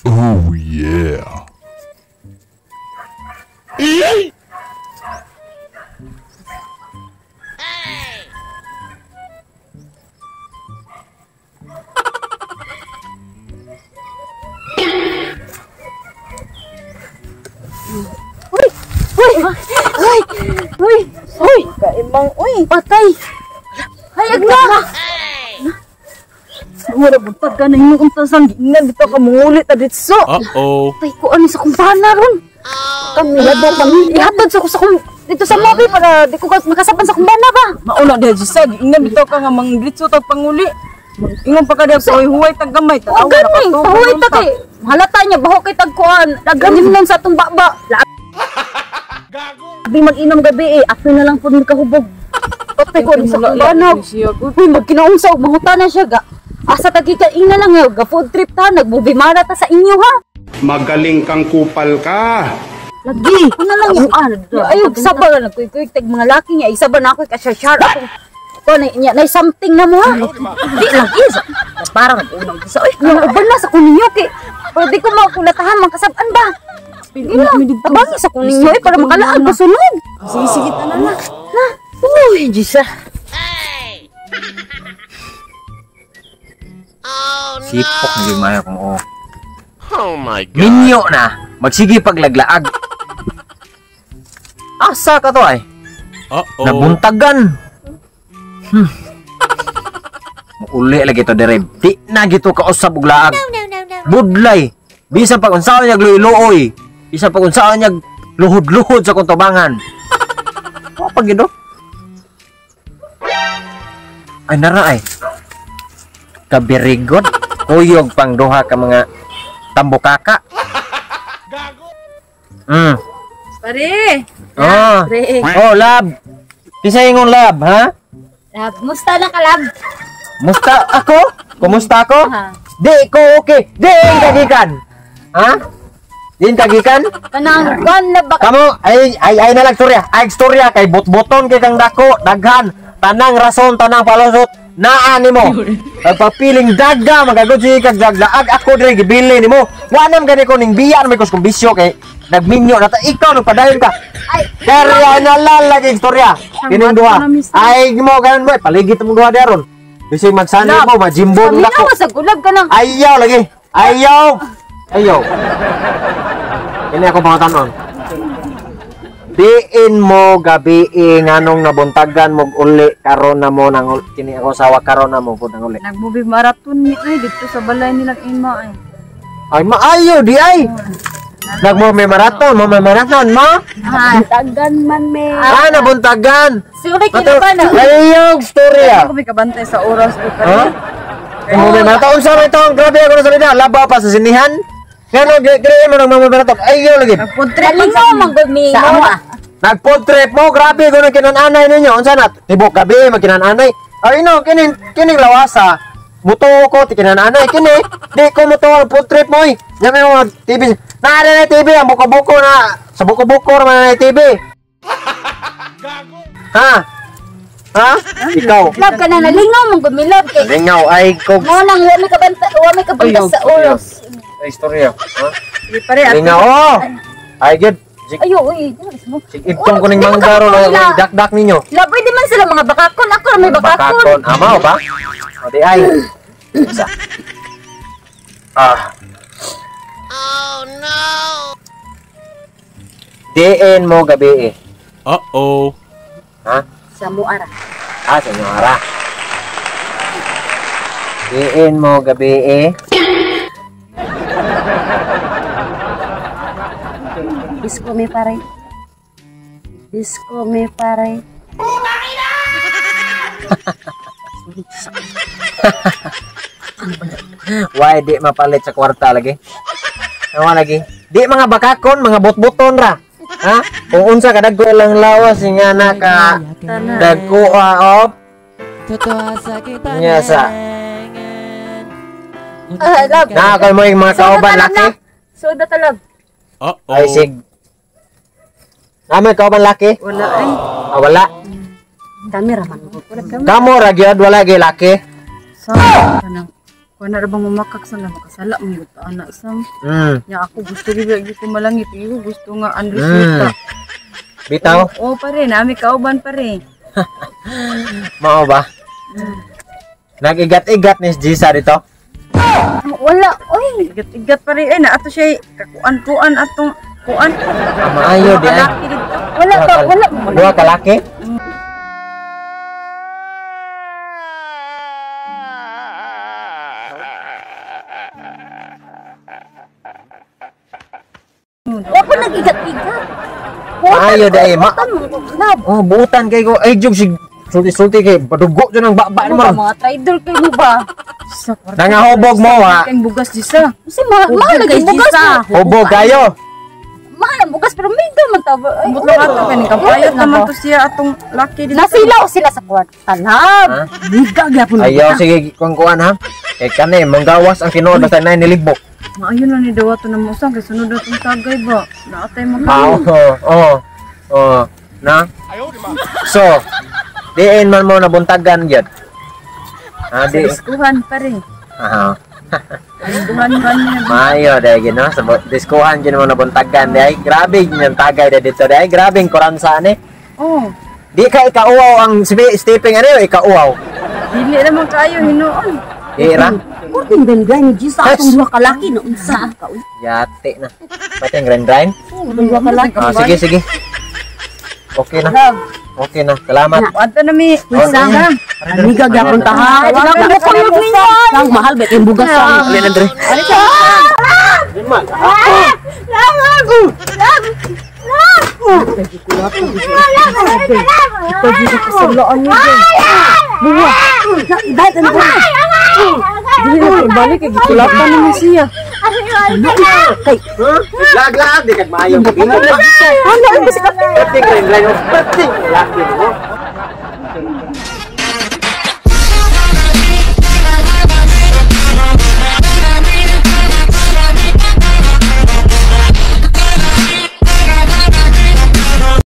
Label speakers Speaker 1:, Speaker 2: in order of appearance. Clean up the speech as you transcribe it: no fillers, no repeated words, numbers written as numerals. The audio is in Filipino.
Speaker 1: Oh yeah.
Speaker 2: Uy, kaibang, patay. Hayag na. Wala buntag ka na yung tasang ginan dito ka mungulit na ditso.
Speaker 1: Uh-oh.
Speaker 2: Patay ko ano sa kumpana ron. Kami labo kami. Ihatod sa dito sa mobi para di ko makasapan sa kumpana ba.
Speaker 3: Mauna dia jisa giingan bitaw ka nga mangdritso tag panguli. Ingon pa ka dia sa huway tag gamay tag
Speaker 2: O gani, pahuway ta kay. Halata niya baho kay tagkuan. Naganim lang sa atong baba. Gago. Mag-inom gabi after na lang pud magkahubog. Patay ko sa kumpana. Uy, magkinaunsa og mangutana siya ga. Asa tagkikain na lang ga food trip ta nagbubimara ta sa inyo ha.
Speaker 4: Magaling kang kupal ka.
Speaker 2: Lagi. Ano lang yung ayaw sabar na kuy-kuy tag mga laki niya isa ba na ako ka-share ako. Ko na something na mo ha. Di lagi parang unang isa. Oy, uban na sa kuninyo kay. Pwede ko makulatahan makasaban ba? Tabangi sa kuninyo para makalaan pa sunod.
Speaker 3: Sige ta na.
Speaker 2: Uy, Jisa.
Speaker 5: Sipok na gimaya kung oh.
Speaker 1: Oh my God.
Speaker 5: Minyo na. Magsige paglaglaag. Asa ka to ay?
Speaker 1: Uh-oh.
Speaker 5: Nabuntagan. Uli lagi to dire. Di na gito ka usab og laag. Budlay. Bisa pag unsaon niya luoy. Bisa pag unsaon niya luhod-luhod sa kuntubangan. Wa pa gido. Ay nara ay. Kabirigot. Kuyog pang duha ka mga tambokaka.
Speaker 2: Pare.
Speaker 5: Oh.
Speaker 2: Pare.
Speaker 5: Oh, lab. Kisa ingon lab, ha?
Speaker 2: Lab, musta na ka lab?
Speaker 5: Musta ako? Kumusta ako? Di ko okay. Di kagikan. Ha? Di kagikan?
Speaker 2: Kanang kan na ba?
Speaker 5: Kamu ay na lang storya. Ay storya kay bot-boton kay kang dako, daghan, tanang rason, tanang palusot. Naa nimo. Pagpapiling daga magagod si kag daglaag ako dire gibili nimo. Wa nam gani ko ning biyan may kus bisyo kay nagminyo na ta ikaw nagpadayon ka. Ay, kaya na lalagi istorya. Kining duha. Ay mo ganon mo paligid mo duha daron. Bisig magsani mo majimbong
Speaker 2: Minaw
Speaker 5: nako.
Speaker 2: sa gulab ka nang.
Speaker 5: Ayaw lagi. Ayaw. Ini ako pangatanon. Diin mo gabi nganong nabuntagan mo uli karon na mo nang kini ako sawa karon na mo pud nang uli.
Speaker 3: Nagbubi marathon ni ay dito sa balay nilang ima ay.
Speaker 5: Ay maayo di ay. May marathon mo.
Speaker 2: Tagan man me.
Speaker 5: Nabuntagan.
Speaker 2: Sure kita ba na?
Speaker 5: Ayaw storya.
Speaker 3: Ako may kabantay sa oras ko
Speaker 5: Ha? May marathon sa ito. Grabe ako na salida. Laba pa sa sinihan. Kano gire mo nang marathon. Ayaw lagi.
Speaker 2: Galingo magmi mo.
Speaker 5: Nag-food trip mo, grabe ko nang kinananay ninyo. Unsa na? Tibok gabi magkinananay. Ay no, kining lawasa. Muto ko ti kinananay kini. Di ko muto ang food trip mo. Yami mo TV. Naara na TV ang buko-buko na. Sa buko-buko naman na TV. Ha? Ikaw.
Speaker 2: Lab ka na nalingaw mong gumilab kay.
Speaker 5: Lingaw ay ko.
Speaker 2: Mo nang wa may kabanta sa oras.
Speaker 5: Ay istorya. Ha?
Speaker 3: Di pare
Speaker 5: Lingaw. Oh. Ay good.
Speaker 2: Ayo, uy, mo.
Speaker 5: Itong kuning manggaro na dakdak ninyo.
Speaker 2: Laboy di man sila mga bakakon. Ako na may bakakon.
Speaker 5: Amaw ba? O di ay. Isa.
Speaker 1: Oh no.
Speaker 5: Diin mo gabi
Speaker 1: Uh-oh.
Speaker 5: Ha?
Speaker 2: Sa muara.
Speaker 5: Senyora. Diin mo gabi
Speaker 2: Disco me pare.
Speaker 5: Why di mapalit sa kwarta lagi? Nawa lagi. Di mga bakakon, mga bot-boton ra. Ha? Kung unsa ka dagko lang lawas nga naka dagko op. Nya sa.
Speaker 2: Lab.
Speaker 5: Nakakal mo yung mga kauban laki?
Speaker 2: Soda talab.
Speaker 1: Uh-oh.
Speaker 5: Ay sig. Naman kauban laki?
Speaker 3: wala ay.
Speaker 5: Wala.
Speaker 2: Dami raman mo.
Speaker 5: Kamo ra gyud wala gyud laki.
Speaker 3: Sa kanang Kung na bang mamakak sa nga makasala mo yung anak isang. Ya ako gusto rin lagi ko malangit. Iyo gusto nga Andres Rita.
Speaker 5: Bitaw?
Speaker 3: Oo pare, nami kauban pare.
Speaker 5: Mao ba? Nag-igat-igat ni Gisa dito?
Speaker 2: Wala, oy.
Speaker 3: Igat-igat pare. Ay na ato siya kuan-kuan atong kuan.
Speaker 5: Maayo di ay.
Speaker 3: Kalaki dito.
Speaker 2: Wala ka, wala.
Speaker 5: Dua ka laki?
Speaker 2: Wa ko nag-igat-igat.
Speaker 5: Maayo di ay.
Speaker 2: Lab.
Speaker 5: Oh, buutan kay ko. Ay, jug sig sulti-sulti kay padugo dyan ang baba
Speaker 2: Ano
Speaker 5: mo.
Speaker 2: ba mga trader kayo mo ba?
Speaker 3: Sa kwarto.
Speaker 5: Nangahubog mo ha.
Speaker 3: Kayong bugas Gisa.
Speaker 2: Kasi mahal lagi bugas mo.
Speaker 5: Hubog kayo.
Speaker 2: Mahal ang bugas pero may man taba. Ay,
Speaker 3: Butlo nga ito, kaning kampayat naman to siya atong laki dito.
Speaker 2: nasilaw sila sa kwarta. Lab.
Speaker 5: Ha?
Speaker 2: Liga gyapon.
Speaker 5: Ayaw, sige, kuwan ha. Kay kani, manggawas ang tinuod basta na nilibok.
Speaker 3: Maayon na ni Dawato na musang kay sunod na itong tagay ba? Naatay
Speaker 5: Na? So, diin man mo nabuntagan yun. Di.
Speaker 3: Diskuhan pa rin.
Speaker 5: Aha.
Speaker 3: Diskuhan ba niya?
Speaker 5: Mayo, dahil gino. Sa diskuhan dyan mo nabuntagan. Dahil grabe yung tagay na dito. Dahil grabe yung kuransa ni.
Speaker 3: Oh,
Speaker 5: Di ka ikauaw ang stepping ano yun, ikauaw.
Speaker 3: dili naman kayo hinuon.
Speaker 5: Ira.
Speaker 2: Kurting ganda ni Gisa atong duha ka laki na unsa ka.
Speaker 5: Yate na. Pati yung grind.
Speaker 2: Duha ka laki.
Speaker 5: Sige, sige. Okay na. Okay na. Salamat.
Speaker 3: Ato na mi.
Speaker 2: Isa. Amiga gyapon ta ha. Wala ko mo kuyog ninyo. Sang mahal bet yung bugas sa.
Speaker 5: Alin, Andre.
Speaker 2: Dahil ano ba?
Speaker 3: Dili na balik kay gitulapan naman siya.
Speaker 2: Kay
Speaker 5: Lag-lag. Di kag maayo.
Speaker 2: ano ang bisik ka?
Speaker 5: Pati grind. Pati. Laki mo.